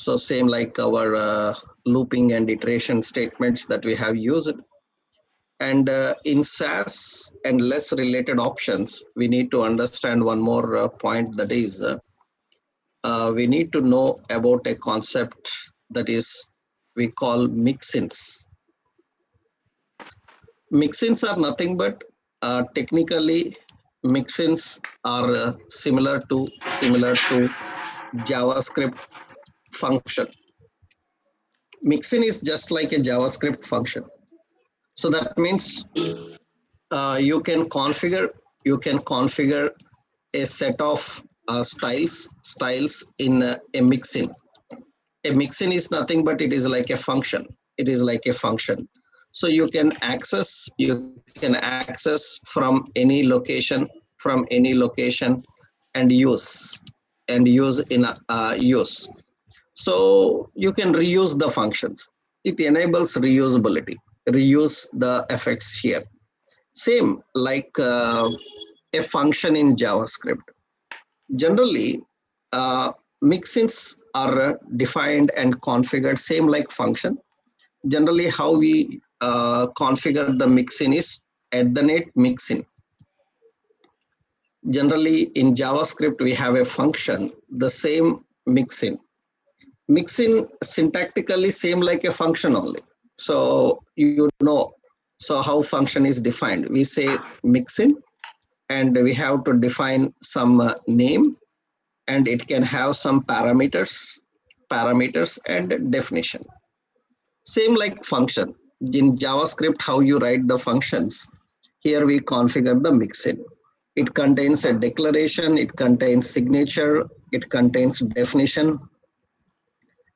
So same like our looping and iteration statements that we have used. And in SAS and less related options, we need to understand one more point, that is we need to know about a concept that is we call mixins. Mixins are nothing but technically mixins are similar to JavaScript function. Mixin is just like a JavaScript function. So that means you can configure a set of styles in a mixin. A mixin is nothing but it is like a function. It is like a function. So you can access from any location and use in use. So you can reuse the functions. It enables reusability. Reuse the effects here. Same like a function in JavaScript. Generally, mixins are defined and configured same like function. Generally, how we configure the mixin is @mixin. Generally, in JavaScript, we have a function, the same mixin. Mixin syntactically same like a function only. So you know, so how function is defined. We say mixin, and we have to define some name, and it can have some parameters and definition. Same like function. In JavaScript, how you write the functions, here we configure the mixin. It contains a declaration, it contains signature, it contains definition,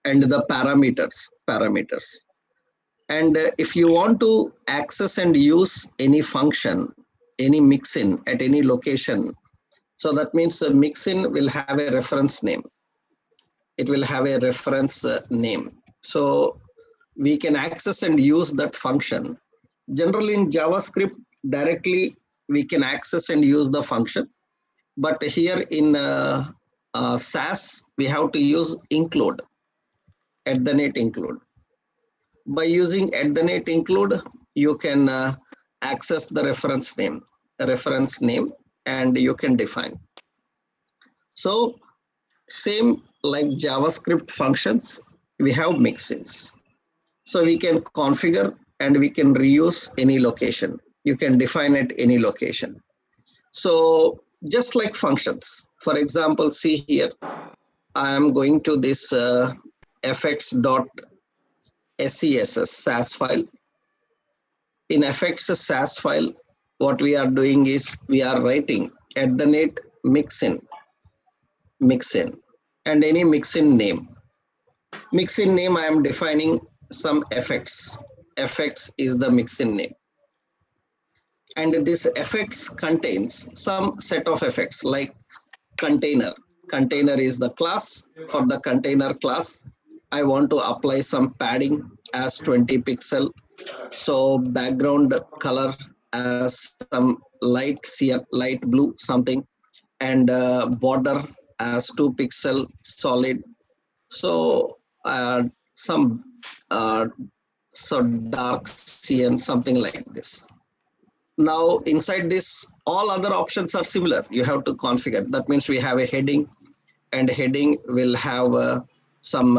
and the parameters. And if you want to access and use any function, any mixin at any location, so that means the mixin will have a reference name. It will have a reference name. So we can access and use that function. Generally in JavaScript, directly we can access and use the function. But here in SAS, we have to use include, @include. By using @include, you can access the reference name, and you can define. So same like JavaScript functions, we have mixins. So we can configure and we can reuse any location. You can define at any location. So just like functions, for example, see here, I am going to this fx.scss SAS file. In fx SAS file, what we are doing is we are writing @mixin and any mixin name. Mixin name, I am defining some fx. Fx is the mixin name. And this fx contains some set of effects like container. Container is the class. For the container class, I want to apply some padding as 20 pixel. So background color as some light blue something, and border as 2 pixel solid. So some so dark cyan, something like this. Now inside this, all other options are similar. You have to configure. That means we have a heading, and heading will have some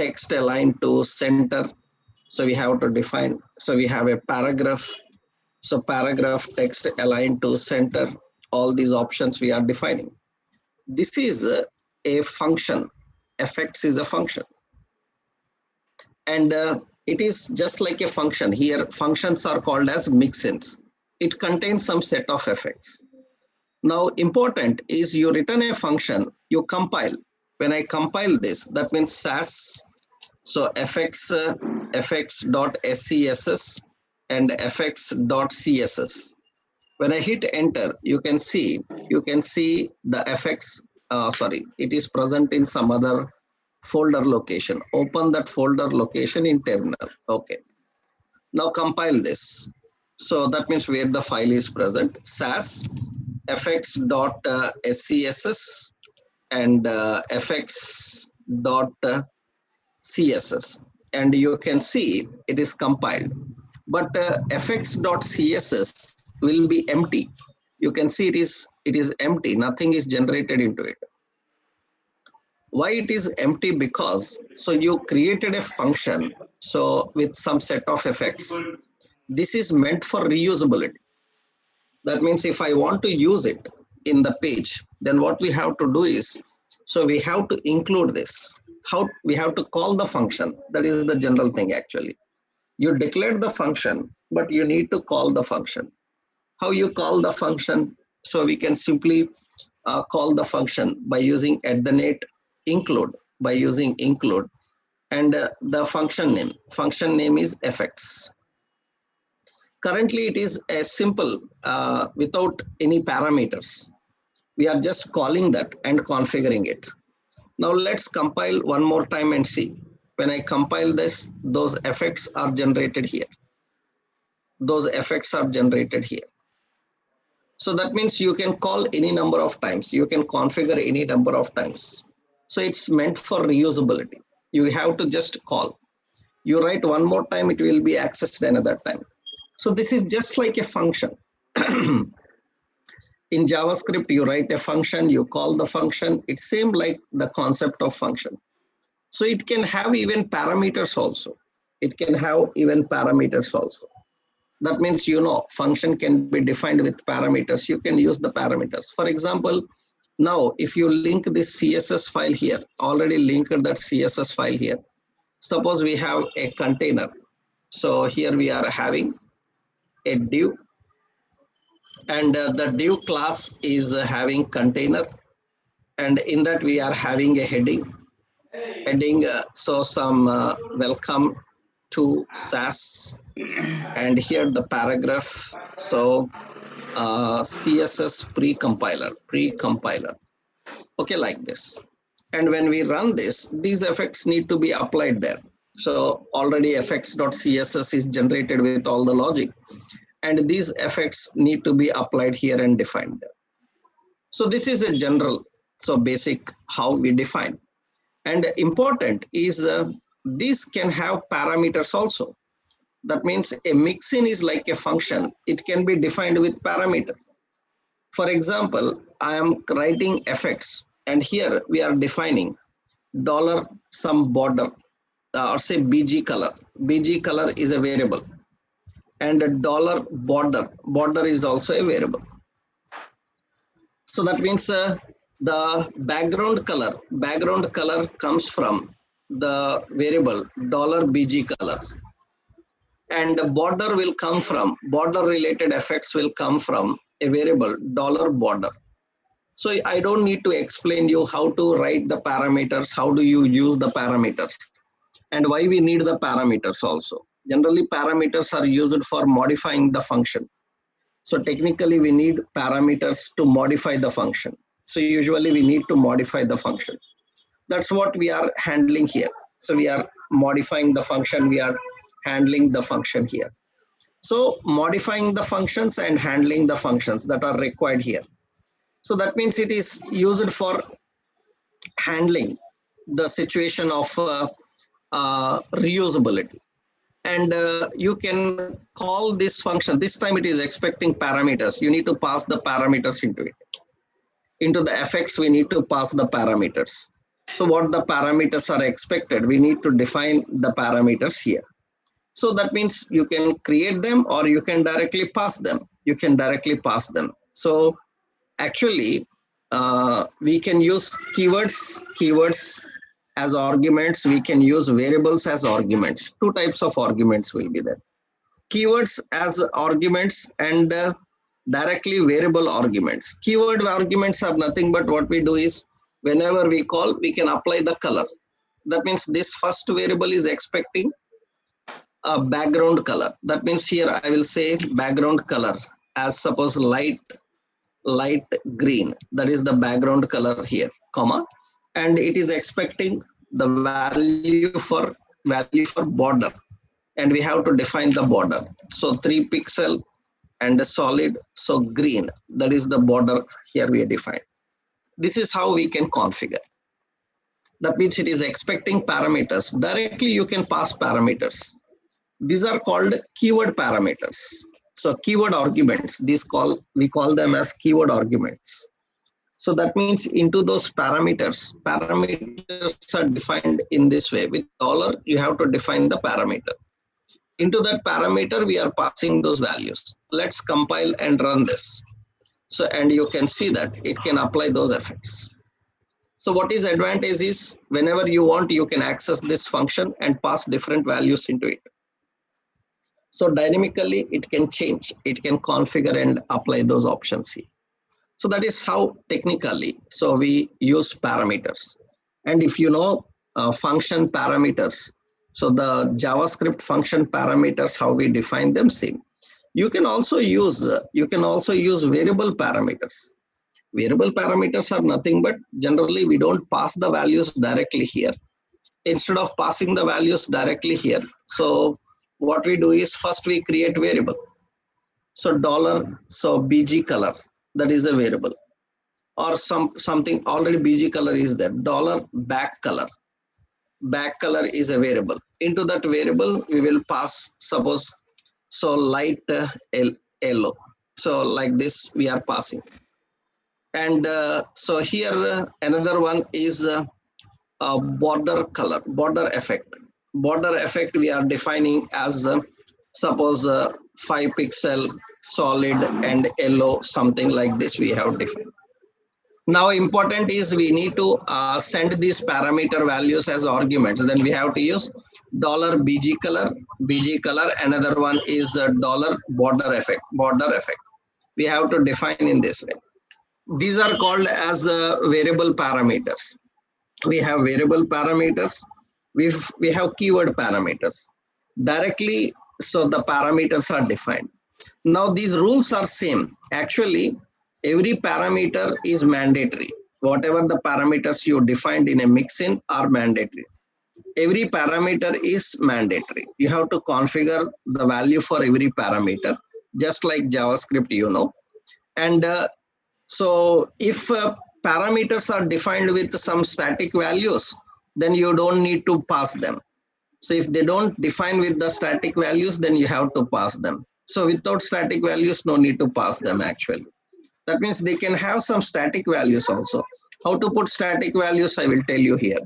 text aligned to center. So we have to define. So we have a paragraph. So paragraph text aligned to center. All these options we are defining. This is a function. Fx is a function. And it is just like a function. Here functions are called as mixins. It contains some set of effects. Now important is you return a function, you compile. When I compile this, that means SAS. So fx.scss and fx.css. When I hit enter, you can see the effects. It is present in some other folder location. Open that folder location in terminal. Okay. Now compile this. So that means where the file is present. SAS fx.scss and fx dot css, and you can see it is compiled, but effects.css will be empty. You can see it is empty, nothing is generated into it. Why it is empty? Because so you created a function so with some set of effects. This is meant for reusability. That means if I want to use it in the page, then what we have to do is, so we have to include this. How we have to call the function. That is the general thing actually. You declared the function, but you need to call the function. How you call the function? So we can simply call the function by using @include, by using include, and the function name. Function name is effects. Currently, it is a simple without any parameters. We are just calling that and configuring it. Now let's compile one more time and see. When I compile this, those effects are generated here. Those effects are generated here. So that means you can call any number of times. You can configure any number of times. So it's meant for reusability. You have to just call. You write one more time, it will be accessed another time. So this is just like a function. In JavaScript, you write a function, you call the function. It's same like the concept of function. So it can have even parameters also. It can have even parameters also. That means, function can be defined with parameters. You can use the parameters. For example, now if you link this CSS file here, already linked that CSS file here. Suppose we have a container. So here we are having a div, and the div class is having container, and in that we are having a heading. So some welcome to SAS, and here the paragraph. So CSS pre-compiler. Okay, like this. And when we run this, these effects need to be applied there. So already effects.css is generated with all the logic, and these effects need to be applied here and defined there. So this is a general, so basic how we define. And important is this can have parameters also. That means a mixin is like a function. It can be defined with parameter. For example, I am writing effects, and here we are defining dollar some border, or say BG color. BG color is a variable, and a dollar border is also a variable. So that means the background color comes from the variable $BG color, and the border will come from, border related effects will come from a variable $border. So I don't need to explain you how to write the parameters, how do you use the parameters, and why we need the parameters also. Generally, parameters are used for modifying the function. So technically, we need parameters to modify the function. So usually we need to modify the function. That's what we are handling here. So we are modifying the function, we are handling the function here. So modifying the functions and handling the functions that are required here. So that means it is used for handling the situation of reusability. And you can call this function. This time it is expecting parameters. You need to pass the parameters into it. Into the effects, we need to pass the parameters. So what the parameters are expected, we need to define the parameters here. So that means you can create them or you can directly pass them. You can directly pass them. So actually, we can use keywords as arguments. We can use variables as arguments. Two types of arguments will be there. Keywords as arguments and directly variable arguments. Keyword arguments are nothing but what we do is whenever we call, we can apply the color. That means this first variable is expecting a background color. That means here I will say background color as suppose light green. That is the background color here, comma, and it is expecting the value for border, and we have to define the border. So 3 pixel and a solid, so green, that is the border here we define. This is how we can configure. That means it is expecting parameters. Directly you can pass parameters. These are called keyword parameters. So keyword arguments, we call them as keyword arguments. So that means into those parameters are defined in this way. With dollar, you have to define the parameter. Into that parameter, we are passing those values. Let's compile and run this. So, and you can see that it can apply those effects. So what is advantage is whenever you want, you can access this function and pass different values into it. So dynamically, it can change, it can configure and apply those options here. So that is how technically, so we use parameters. And if you know function parameters, so the JavaScript function parameters, how we define them, same. You can also use variable parameters. Variable parameters are nothing but generally we don't pass the values directly here. Instead of passing the values directly here, so what we do is first we create variable. So dollar, so BG color, that is a variable. Or something already BG color is there. Dollar back color is a variable. Into that variable we will pass, suppose, so light yellow. So like this we are passing. And so here another one is border color, border effect. Border effect we are defining as suppose 5 pixel solid and yellow, something like this we have defined. Now important is we need to send these parameter values as arguments. Then we have to use dollar BG color. Another one is dollar border effect. We have to define in this way. These are called as variable parameters. We have variable parameters. We have keyword parameters. Directly, so the parameters are defined. Now these rules are same. Actually, every parameter is mandatory. Whatever the parameters you defined in a mixin are mandatory. Every parameter is mandatory. You have to configure the value for every parameter, just like JavaScript, you know. And so if parameters are defined with some static values, then you don't need to pass them. So if they don't define with the static values, then you have to pass them. So without static values, no need to pass them actually. That means they can have some static values also. How to put static values, I will tell you here.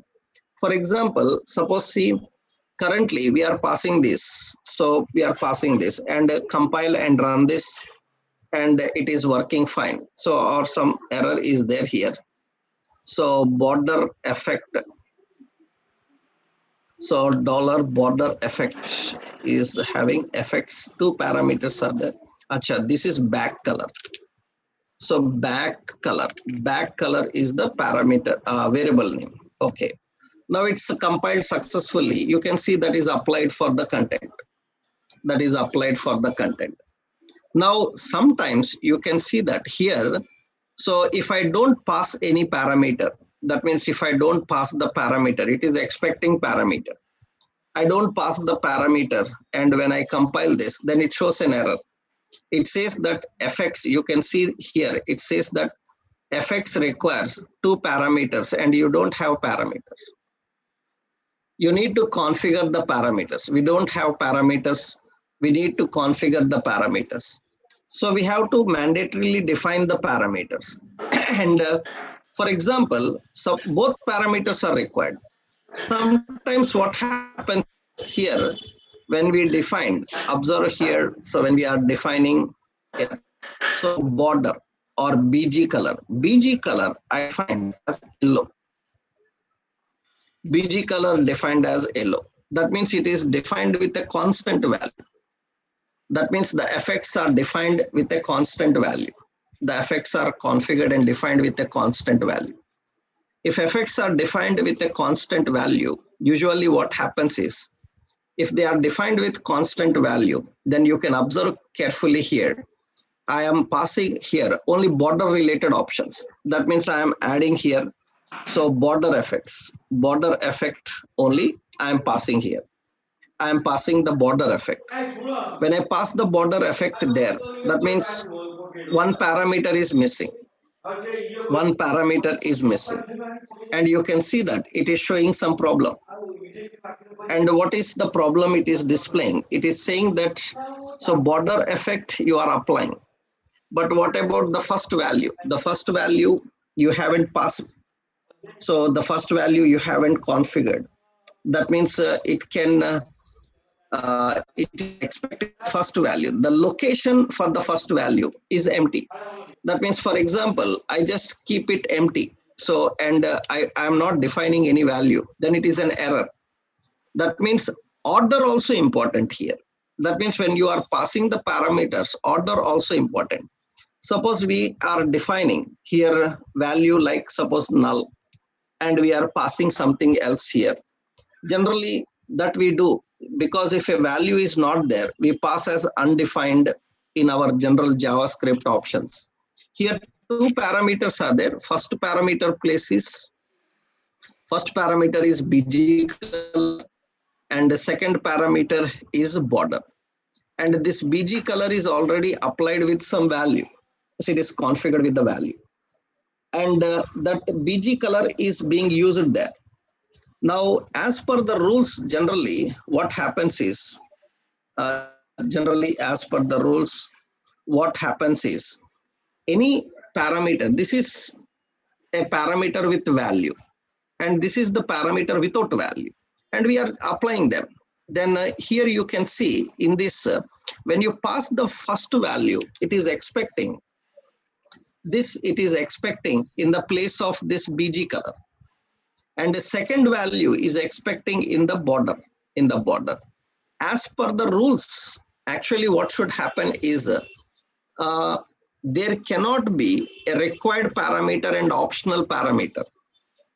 For example, suppose see, currently we are passing this. So we are passing this and compile and run this, and it is working fine. So or some error is there here. So border effect. So dollar border effect is having effects. Two parameters are there. Acha, this is back color. So back color is the parameter variable name. Okay. Now it's compiled successfully. You can see that is applied for the content. Now sometimes you can see that here. So if I don't pass any parameter, that means if I don't pass the parameter, it is expecting parameter. I don't pass the parameter, and when I compile this, then it shows an error. It says that effects, you can see here, it says that effects requires 2 parameters and you don't have parameters. You need to configure the parameters. We don't have parameters. We need to configure the parameters. So we have to mandatorily define the parameters. And for example, so both parameters are required. Sometimes what happens here when we define, observe here, so when we are defining here, so border or BG color I find as yellow. BG color defined as yellow. That means it is defined with a constant value. That means the effects are defined with a constant value. The effects are configured and defined with a constant value. If effects are defined with a constant value, usually what happens is, if they are defined with constant value, then you can observe carefully here. I am passing here only border related options. That means I am adding here. So border effect only I am passing here. I am passing the border effect. When I pass the border effect there, that means one parameter is missing. one parameter is missing, and you can see that it is showing some problem. And what is the problem it is displaying? It is saying that, so border effect you are applying, but what about the first value? The first value you haven't passed. So the first value you haven't configured. That means it is expecting first value. The location for the first value is empty. That means, for example, I just keep it empty. So, and I am not defining any value. Then it is an error. That means order also important here. That means when you are passing the parameters, order also important. Suppose we are defining here value like suppose null, and we are passing something else here. Generally that we do, because if a value is not there, we pass as undefined in our general JavaScript options. Here two parameters are there. First parameter is bg color, and the second parameter is border. And this bg color is already applied with some value. So it is configured with the value. And that bg color is being used there. Now, as per the rules, generally, what happens is, any parameter, this is a parameter with value, and this is the parameter without value, and we are applying them. Then here you can see in this, when you pass the first value, it is expecting in the place of this bg color. And the second value is expecting in the border. As per the rules, actually what should happen is there cannot be a required parameter and optional parameter.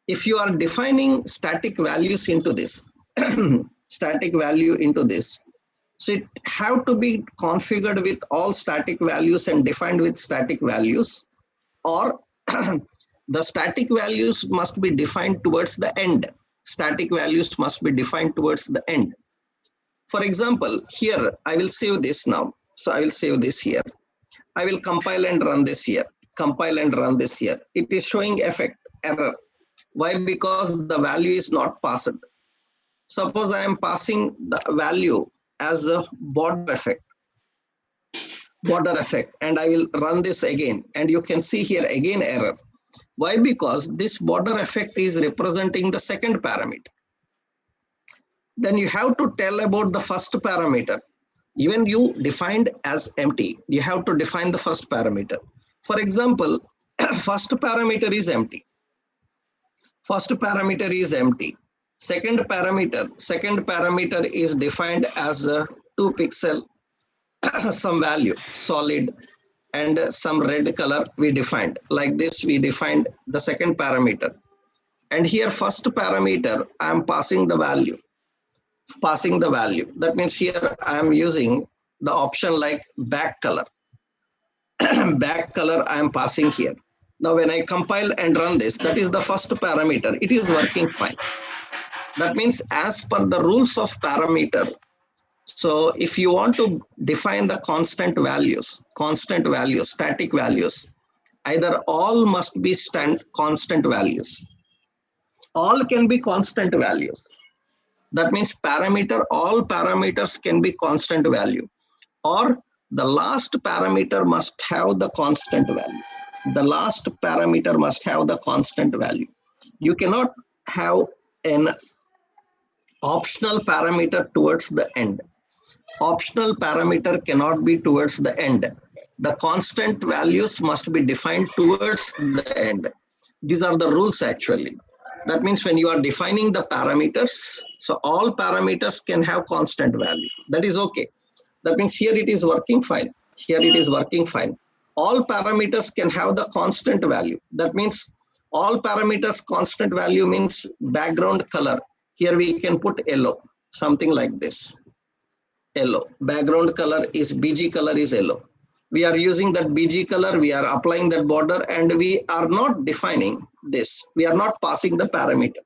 If you are defining static values into this, so it have to be configured with all static values and defined with static values, or the static values must be defined towards the end. For example, here I will save this now. So I will save this here. I will compile and run this here. It is showing effect error. Why? Because the value is not passed. Suppose I am passing the value as a border effect, and I will run this again, and you can see here again error. Why? Because this border effect is representing the second parameter. Then you have to tell about the first parameter. Even you defined as empty, you have to define the first parameter. For example, first parameter is empty. Second parameter is defined as a 2 pixel, some value, solid, and some red color we defined. Like this, we defined the second parameter. And here first parameter, I am passing the value. That means here I am using the option like back color. I am passing here. Now when I compile and run this, that is the first parameter. It is working fine. That means as per the rules of parameter, so if you want to define the constant values, static values, either all must be constant values. All can be constant values. That means all parameters can be constant value, or the last parameter must have the constant value. You cannot have an optional parameter towards the end. Optional parameter cannot be towards the end. The constant values must be defined towards the end. These are the rules actually. That means when you are defining the parameters, so all parameters can have constant value. That is okay. That means here it is working fine. All parameters can have the constant value. That means all parameters constant value means background color. Here we can put yellow, something like this. Yellow. Background color is bg color is yellow. We are using that bg color, we are applying that border, and we are not defining this. We are not passing the parameter.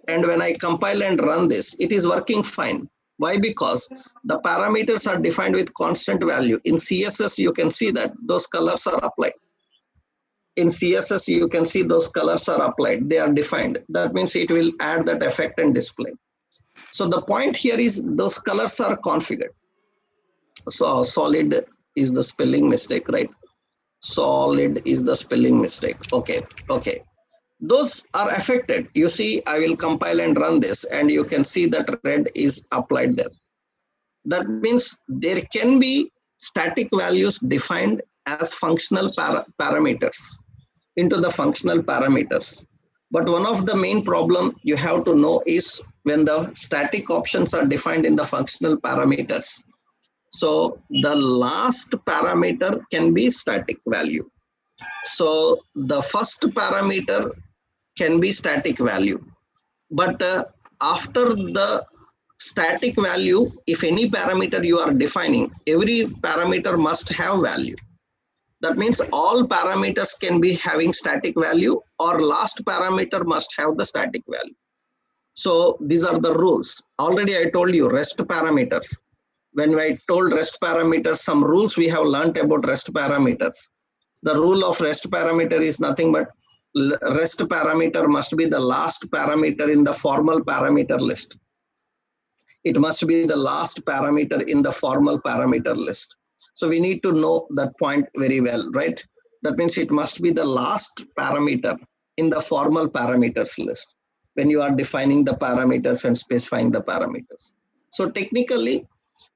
And when I compile and run this, it is working fine. Why? Because the parameters are defined with constant value. In CSS, you can see that those colors are applied. In CSS, you can see those colors are applied. They are defined. That means it will add that effect and display. So the point here is those colors are configured. So solid is the spelling mistake, right? Solid is the spelling mistake. Okay, okay. Those are affected. You see, I will compile and run this, and you can see that red is applied there. That means there can be static values defined as functional parameters into the functional parameters. But one of the main problem you have to know is when the static options are defined in the functional parameters. So the last parameter can be static value. So the first parameter can be static value. But after the static value, if any parameter you are defining, every parameter must have value. That means all parameters can be having static value, or last parameter must have the static value. So these are the rules. Already I told you REST parameters. When I told REST parameters, some rules we have learned about REST parameters. The rule of REST parameter is nothing but REST parameter must be the last parameter in the formal parameter list. It must be the last parameter in the formal parameter list. So we need to know that point very well, right? That means it must be the last parameter in the formal parameters list when you are defining the parameters and specifying the parameters. So technically,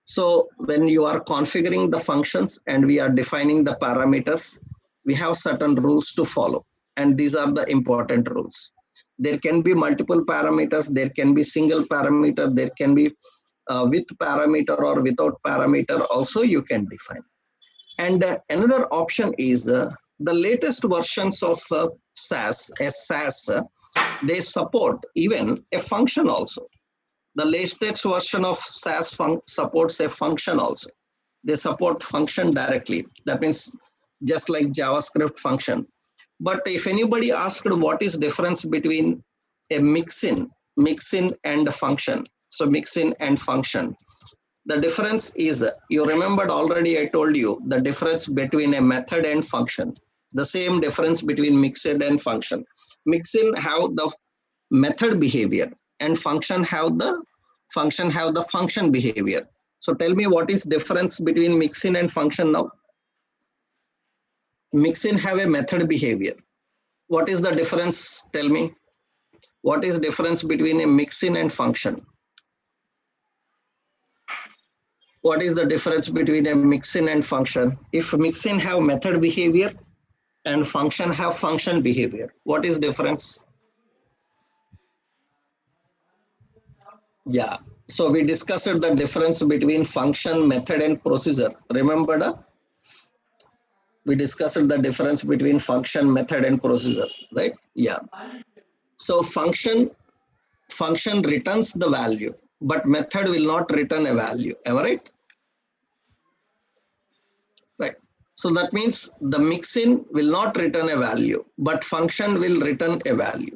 so when you are configuring the functions and we are defining the parameters, we have certain rules to follow. And these are the important rules. There can be multiple parameters, there can be single parameter, there can be with parameter or without parameter also you can define. And another option is the latest versions of SAS, they support even a function also. The latest version of SAS supports a function also. They support function directly. That means just like JavaScript function. But if anybody asked what is difference between a mixin and a function, so mixin and function, the difference is, you remembered already I told you the difference between a method and function. The same difference between mixin and function. Mixin have the method behavior and function have the function behavior. So tell me what is difference between mixin and function now? Mixin have a method behavior. What is the difference? Tell me. What is difference between a mixin and function? What is the difference between a mixin and function? If mixin have method behavior and function have function behavior, what is difference? Yeah. So we discussed the difference between function, method, and procedure. Remember that? We discussed the difference between function, method, and procedure, right? Yeah. So function returns the value, but method will not return a value. Am I right? Right. So that means the mixin will not return a value, but function will return a value.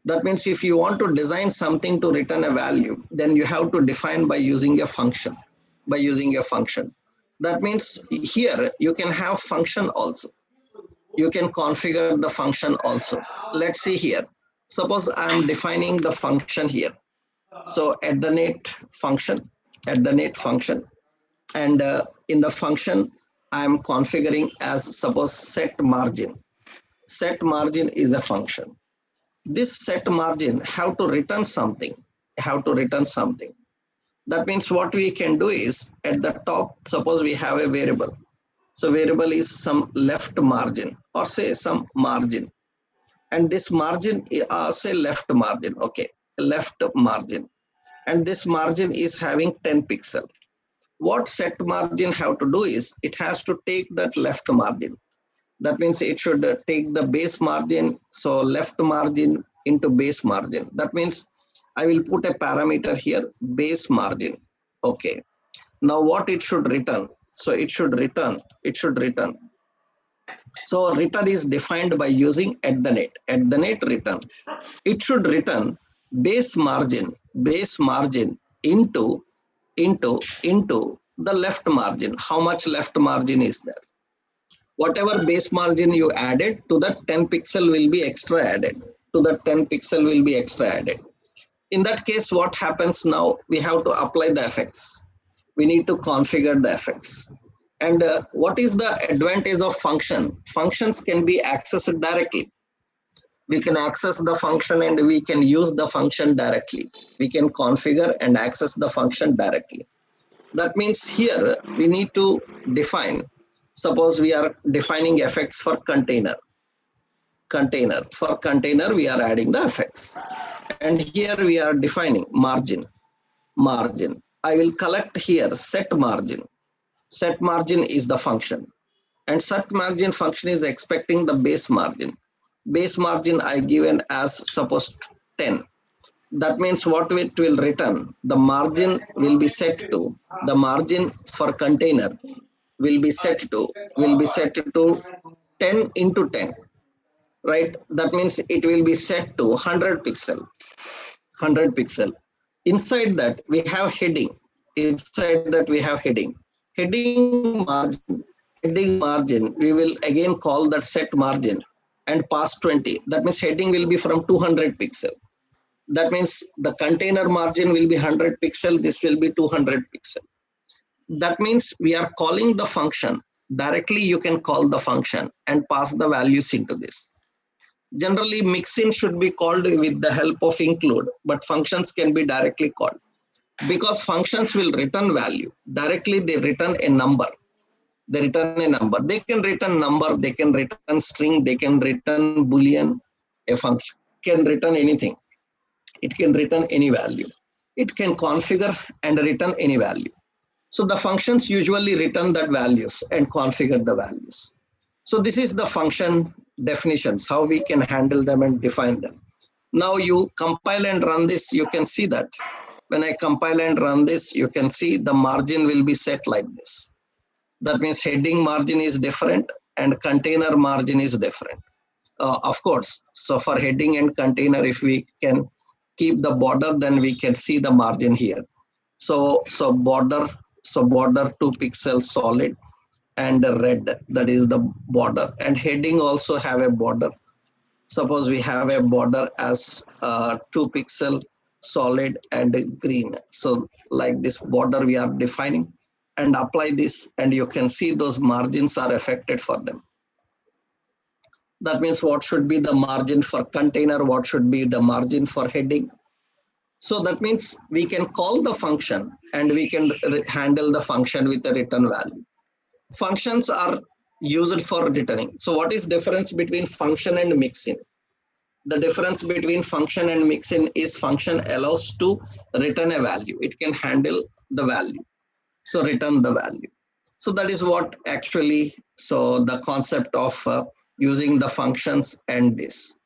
That means if you want to design something to return a value, then you have to define by using a function. That means here you can have function also. You can configure the function also. Let's see here. Suppose I am defining the function here. So at the net function, and in the function, I am configuring as suppose set margin. Set margin is a function. This set margin have to return something. That means what we can do is at the top, suppose we have a variable. So variable is some left margin or say some margin. And this margin, say left margin, okay, left margin. And this margin is having 10 pixel. What set margin have to do is it has to take that left margin. That means it should take the base margin. So left margin into base margin. That means I will put a parameter here, base margin. Okay. Now what it should return? So it should return. So return is defined by using at the net return. It should return base margin into into the left margin. How much left margin is there? Whatever base margin you added, to that 10 pixel will be extra added. To that 10 pixel will be extra added. In that case, what happens now? We have to apply the effects. We need to configure the effects. And what is the advantage of function? Functions can be accessed directly. We can access the function and we can use the function directly. We can configure and access the function directly. That means here we need to define, suppose we are defining effects for container. For container, we are adding the effects. And here we are defining margin. I will collect here set margin. Set margin is the function. And set margin function is expecting the base margin. Base margin I given as suppose 10. That means what it will return, the margin will be set to, the margin for container will be set to 10 into 10, right? That means it will be set to 100 pixel. Inside that we have heading. Heading margin, we will again call that set margin and pass 20. That means heading will be from 200 pixel. That means the container margin will be 100 pixel. This will be 200 pixel. That means we are calling the function. Directly you can call the function and pass the values into this. Generally, mixin should be called with the help of include, but functions can be directly called. Because functions will return value. Directly they return a number. They can return number, they can return string, they can return boolean. A function can return anything. It can return any value. It can configure and return any value. So the functions usually return that values and configure the values. So this is the function definitions, how we can handle them and define them. Now you compile and run this, you can see that. When I compile and run this, you can see the margin will be set like this. That means heading margin is different and container margin is different. Of course, so for heading and container, if we can keep the border, then we can see the margin here. So border 2 pixels solid and red, that is the border. And heading also have a border. Suppose we have a border as 2 pixel solid and green. So like this border we are defining and apply this, and you can see those margins are affected for them. That means what should be the margin for container, what should be the margin for heading. So that means we can call the function and we can handle the function with a return value. Functions are used for returning. So what is difference between function and mixin? The difference between function and mixin is function allows to return a value. It can handle the value. So return the value. So that is what actually, so the concept of using the functions and this.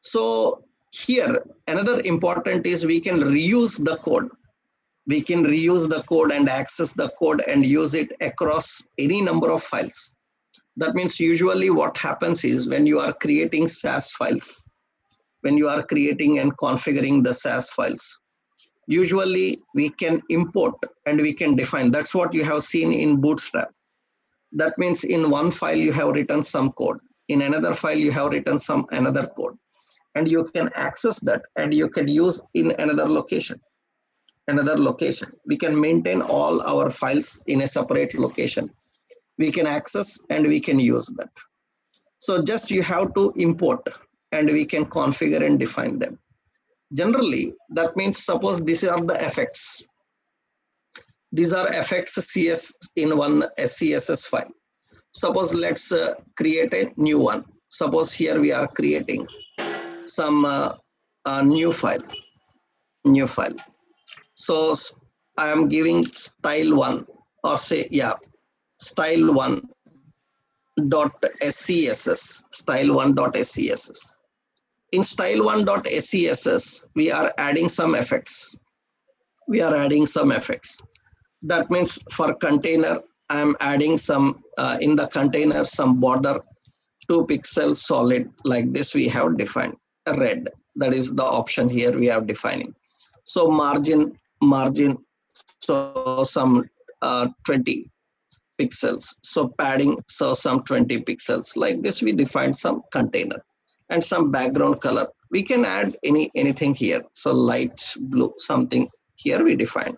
So here, another important is we can reuse the code. We can reuse the code and access the code and use it across any number of files. That means usually what happens is when you are creating SAS files, when you are creating and configuring the SAS files, usually we can import and we can define. That's what you have seen in Bootstrap. That means in one file you have written some code. In another file you have written some another code. And you can access that and you can use in another location. We can maintain all our files in a separate location. We can access and we can use that. So just you have to import and we can configure and define them. Generally, that means suppose these are the effects. These are effects CS in one SCSS file. Suppose let's create a new one. Suppose here we are creating some new file. So I am giving style1 or say, yeah, style1.scss, style1.scss. In style1.scss, we are adding some effects. That means for container, I am adding some, in the container, some border 2 pixels solid like this we have defined. Red, that is the option here we are defining. So margin so some 20 pixels. So padding, so some 20 pixels. Like this, we defined some container and some background color. We can add anything here. So light blue, something here we define.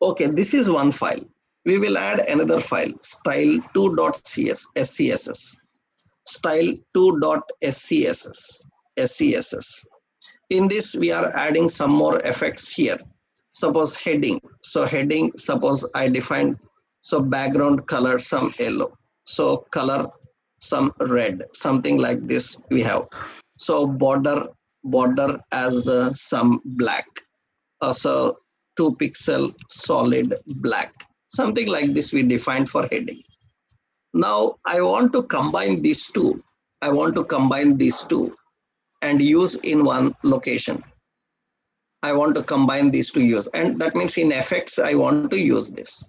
Okay, this is one file. We will add another file, style2.scss, style2.scss. In this, we are adding some more effects here. Suppose heading. So heading, suppose I defined, so background color, some yellow. So color, some red, something like this we have. So border as some black. So 2 pixel solid black. Something like this we defined for heading. Now I want to combine these two. I want to combine these two and use in one location. I want to combine these two use, and that means in effects I want to use this.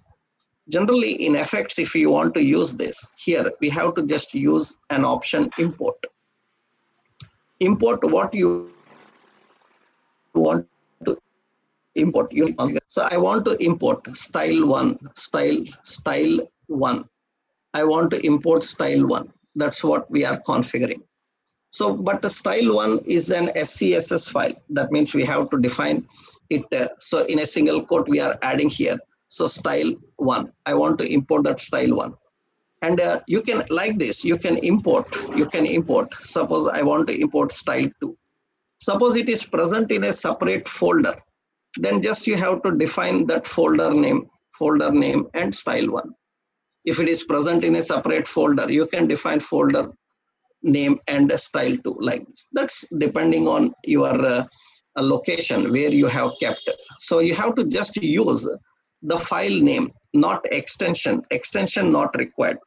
Generally in effects, if you want to use this, here we have to just use an option import. Import what you want to import. So I want to import style1. I want to import style1. That's what we are configuring. So, but the style1 is an SCSS file. That means we have to define it. So in a single quote, we are adding here. So style1, I want to import that style1. And you can, like this, you can import, suppose I want to import style2. Suppose it is present in a separate folder, then just you have to define that folder name and style1. If it is present in a separate folder, you can define folder name and style2 like this. That's depending on your location where you have kept. So you have to just use the file name, not extension not required.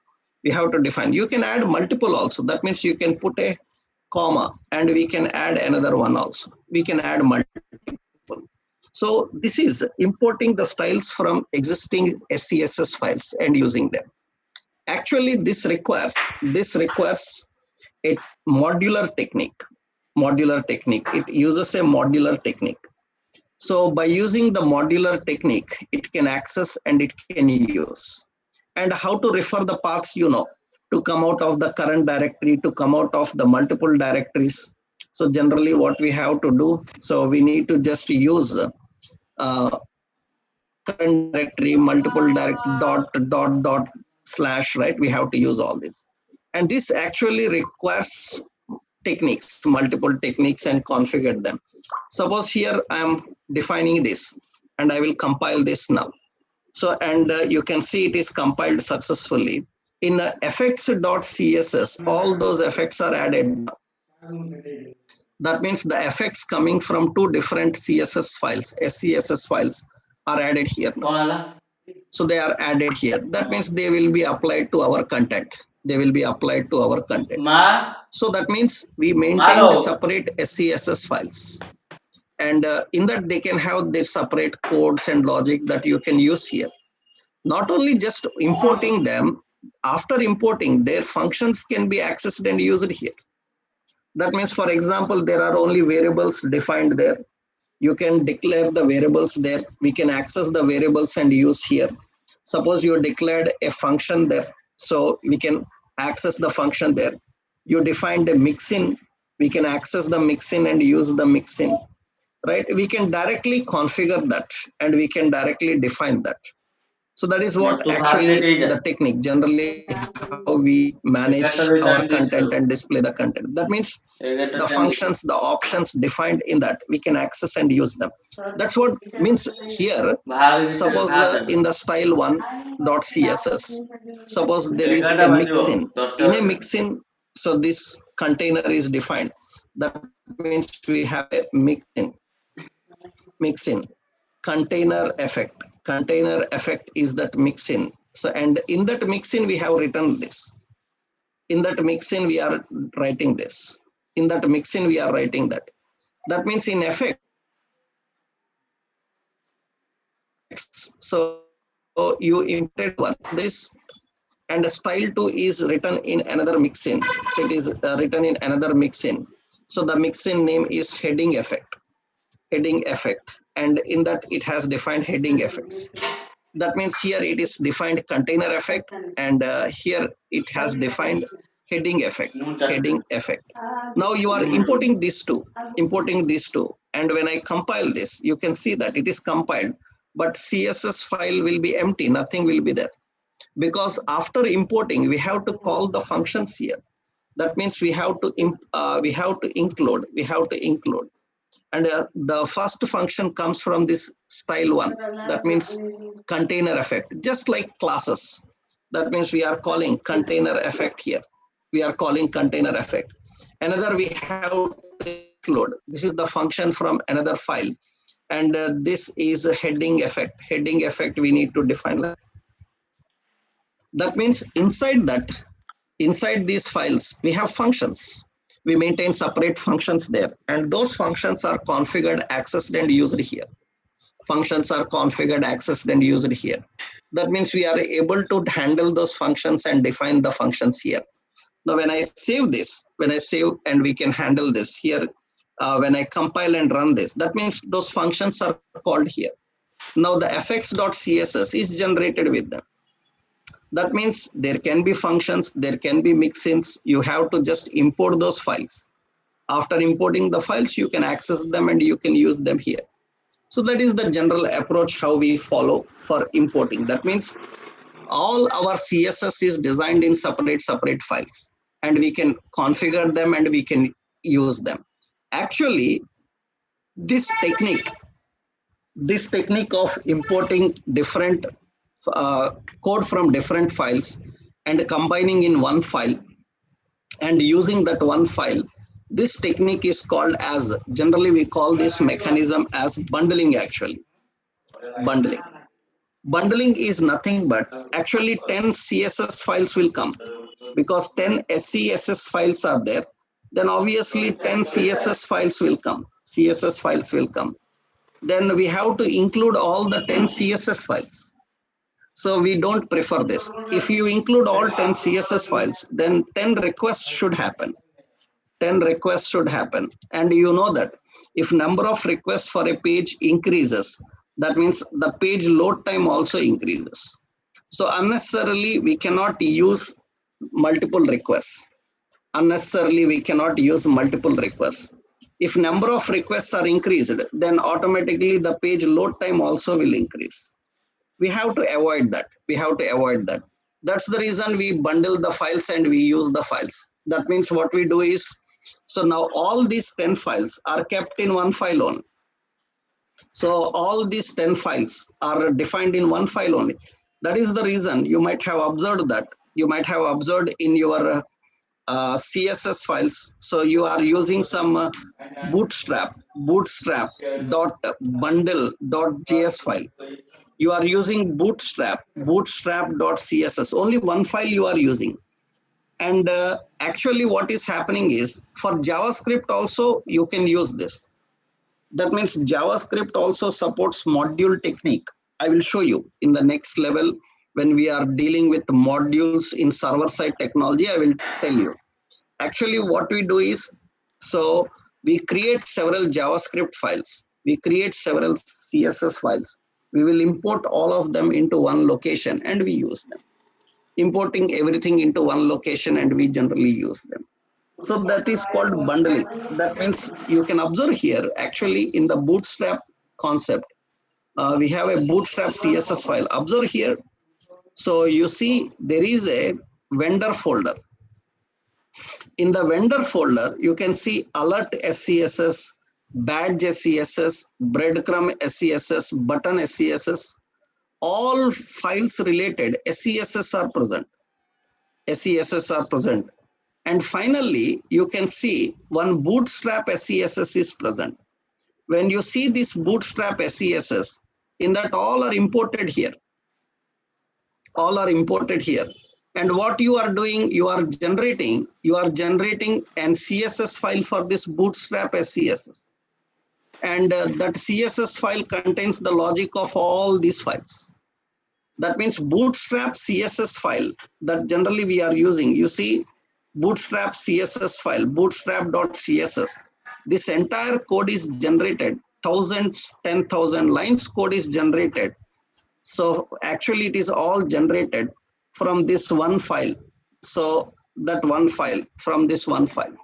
We have to define. You can add multiple also. That means you can put a comma and we can add another one also. We can add multiple. So this is importing the styles from existing SCSS files and using them. Actually, this requires a modular technique. It uses a modular technique. So by using the modular technique, it can access and it can use. And how to refer the paths, to come out of the current directory, to come out of the multiple directories. So generally what we have to do, so we need to just use current directory, multiple directory, dot slash, right? We have to use all this. And this actually requires techniques, multiple techniques, and configure them. Suppose here I am defining this and I will compile this now. So, and you can see it is compiled successfully. In effects.css, all those effects are added. That means the effects coming from two different CSS files, SCSS files, are added here now. So they are added here. That means they will be applied to our content. So that means we maintain separate SCSS files. And in that they can have their separate codes and logic that you can use here. Not only just importing them, after importing, their functions can be accessed and used here. That means, for example, there are only variables defined there. You can declare the variables there. We can access the variables and use here. Suppose you declared a function there, so we can access the function there. You defined a mixin, we can access the mixin and use the mixin, right? We can directly configure that and we can directly define that. So that is what actually the technique, generally how we manage our content and display the content. That means the functions, the options defined in that, we can access and use them. That's what means here. Suppose in the style1.css, suppose there is a mixin. In a mixin, so this container is defined. That means we have a mixin. Container effect. Container effect is that mixin. So, and in that mixin, we have written this. In that mixin, we are writing this. In that mixin, we are writing that. That means in effect, so you imported one, this, and style2 is written in another mixin. So it is written in another mixin. So the mixin name is heading effect. heading effect, and in that it has defined heading effects. That means here it is defined container effect, and here it has defined heading effect, heading effect. Now you are importing these two, and when I compile this, you can see that it is compiled, but CSS file will be empty, nothing will be there, because after importing we have to call the functions here. That means we have to include, and the first function comes from this style one, that means container effect, just like classes. That means we are calling container effect here, we are calling container effect. Another we have to include, this is the function from another file, and this is a heading effect. Heading effect we need to define. That means inside these files we have functions, we maintain separate functions there, and those functions are configured, accessed and used here. Functions are configured, accessed and used here. That means we are able to handle those functions and define the functions here. Now when I save this, and we can handle this here, when I compile and run this, that means those functions are called here. Now the effects.css is generated with them. That means there can be functions, there can be mixins. You have to just import those files. After importing the files, you can access them and you can use them here. So that is the general approach how we follow for importing. That means all our CSS is designed in separate files, and we can configure them and we can use them. Actually, this technique of importing different code from different files and combining in one file and using that one file, this technique is called as, generally we call this mechanism as bundling. Actually, bundling is nothing but, actually 10 CSS files will come, because 10 SCSS files are there, then obviously 10 CSS files will come. Then we have to include all the 10 CSS files. So we don't prefer this. If you include all 10 CSS files, then 10 requests should happen. And you know that if number of requests for a page increases, that means the page load time also increases. So unnecessarily we cannot use multiple requests. If number of requests are increased, then automatically the page load time also will increase. We have to avoid that. That's the reason we bundle the files and we use the files. That means what we do is, so now all these 10 files are kept in one file only. So all these 10 files are defined in one file only. That is the reason you might have observed in your CSS files. So you are using some bootstrap.bundle.js file. You are using bootstrap.css, only one file you are using. And actually what is happening is, for JavaScript also you can use this. That means JavaScript also supports module technique. I will show you in the next level when we are dealing with modules in server-side technology. I will tell you. Actually what we do is, so we create several JavaScript files, we create several CSS files. We will import all of them into one location and we use them. Importing everything into one location and we generally use them. So that is called bundling. That means you can observe here, actually in the bootstrap concept, we have a bootstrap CSS file. Observe here. So you see there is a vendor folder. In the vendor folder, you can see alert SCSS, badge SCSS, breadcrumb SCSS, button SCSS. All files related SCSS are present. And finally, you can see one bootstrap SCSS is present. When you see this bootstrap SCSS, in that all are imported here. And what you are doing, you are generating an CSS file for this bootstrap SCSS. And that CSS file contains the logic of all these files. That means bootstrap CSS file that generally we are using. You see bootstrap CSS file, bootstrap.css. This entire code is generated thousands, 10,000 lines code is generated. So actually it is all generated from this one file. So that one file, from this one file.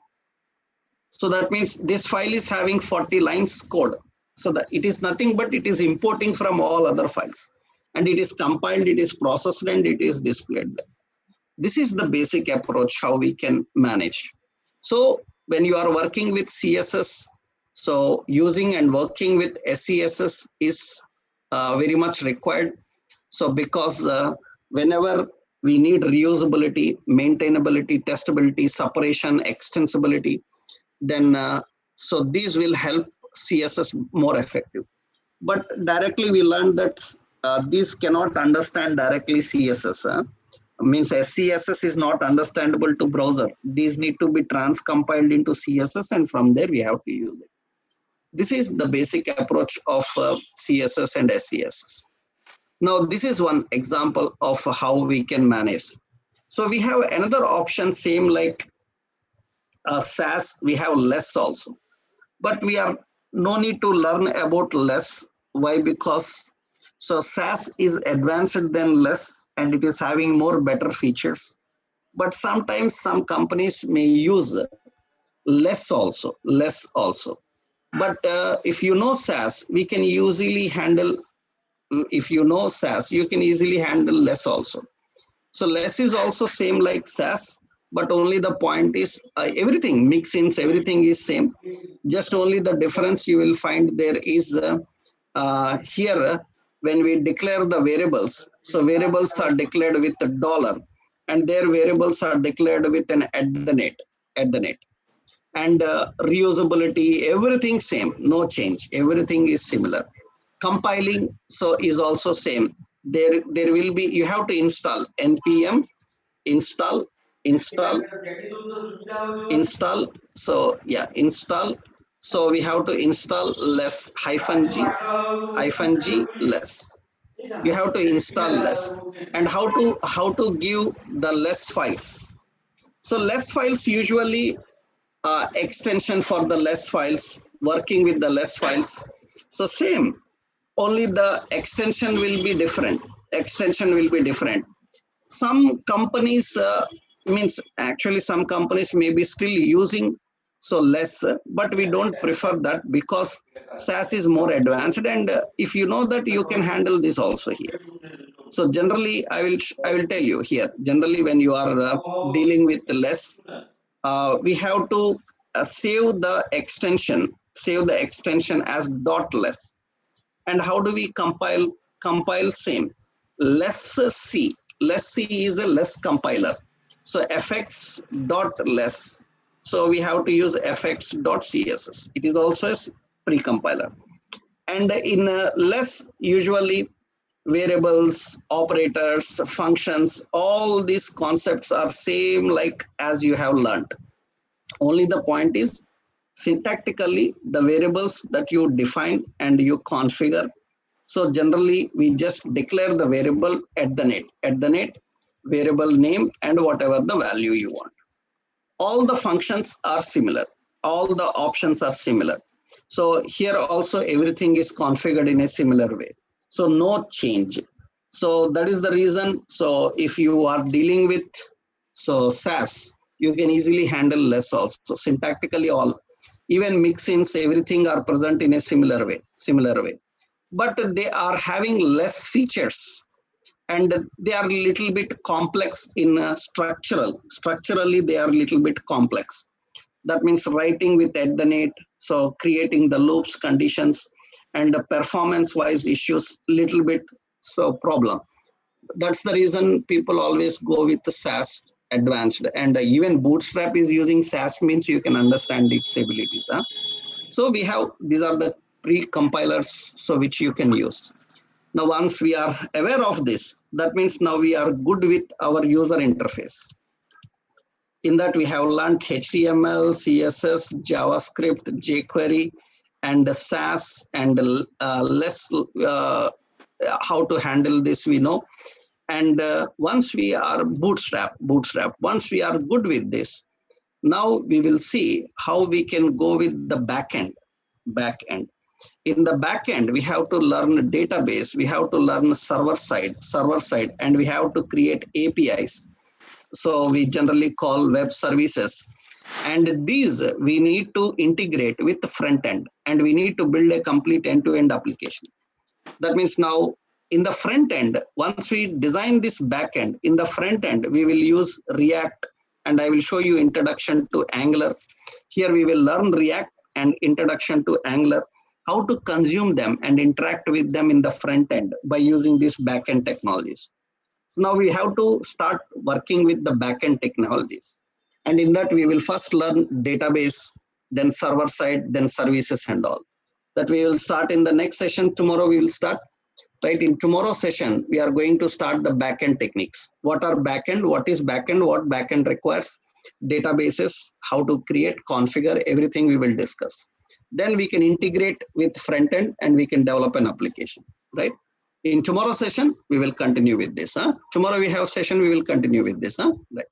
So that means this file is having 40 lines code. So that it is nothing but it is importing from all other files. And it is compiled, it is processed, and it is displayed there. This is the basic approach how we can manage. So when you are working with CSS, so using and working with SCSS is very much required. So because whenever we need reusability, maintainability, testability, separation, extensibility, then so these will help CSS more effective. But directly we learned that these cannot understand directly CSS. Means SCSS is not understandable to browser. These need to be transcompiled into CSS, and from there we have to use it. This is the basic approach of CSS and SCSS. Now this is one example of how we can manage. So we have another option, same like SAS, we have less also. But we are no need to learn about less. Why? Because so SAS is advanced than less, and it is having more better features. But sometimes some companies may use less also. But if you know SAS, we can easily handle. If you know SAS, you can easily handle less also. So less is also same like SAS, but only the point is everything mix-ins, everything is same. Just only the difference you will find there is here when we declare the variables. So variables are declared with a dollar, and their variables are declared with an at the net. And reusability, everything same, no change. Everything is similar. Compiling so is also same. There will be, you have to install npm install install install. So yeah, install. So we have to install less -g less. You have to install less. And how to give the less files. So less files usually extension for the less files, working with the less files. So same, only the extension will be different. Some companies means actually some companies may be still using so less, but we don't prefer that because SAS is more advanced, and if you know that, you can handle this also here. So generally I will tell you here, generally when you are dealing with less, we have to save the extension as .less. And how do we compile same less c is a less compiler, so fx.less. So we have to use fx.css. It is also a pre-compiler. And in less, usually variables, operators, functions, all these concepts are same like as you have learned. Only the point is syntactically the variables that you define and you configure. So generally we just declare the variable at the net, variable name, and whatever the value you want. All the functions are similar. All the options are similar. So here also everything is configured in a similar way. So no change. So that is the reason. So if you are dealing with SAS, you can easily handle less also. Syntactically all, even mix-ins, everything are present in a similar way. But they are having less features, and they are a little bit complex in structurally they are a little bit complex. That means writing with at the net, so creating the loops, conditions, and the performance wise issues little bit so problem. That's the reason people always go with the SAS advanced, and even Bootstrap is using SAS, means you can understand its abilities. So we have, these are the pre-compilers so which you can use. Now once we are aware of this, that means now we are good with our user interface. In that we have learned HTML, CSS, JavaScript, jQuery, and SAS, and less how to handle this we know. And once we are Bootstrap, once we are good with this, now we will see how we can go with the back end. in the back end, we have to learn database, we have to learn server side, and we have to create APIs. So we generally call web services. And these we need to integrate with the front end, and we need to build a complete end-to-end application. That means now in the front end, once we design this back end, in the front end, we will use React, and I will show you introduction to Angular. Here we will learn React and introduction to Angular, how to consume them and interact with them in the front end by using these backend technologies. So now we have to start working with the backend technologies. And in that, we will first learn database, then server side, then services and all. That we will start in the next session. Tomorrow we will start. Right, in tomorrow's session, we are going to start the backend techniques. What are backend? What is backend? What backend requires? Databases, how to create, configure, everything we will discuss. Then we can integrate with front end and we can develop an application, right? In tomorrow's session, we will continue with this. Tomorrow we have session, we will continue with this. Right.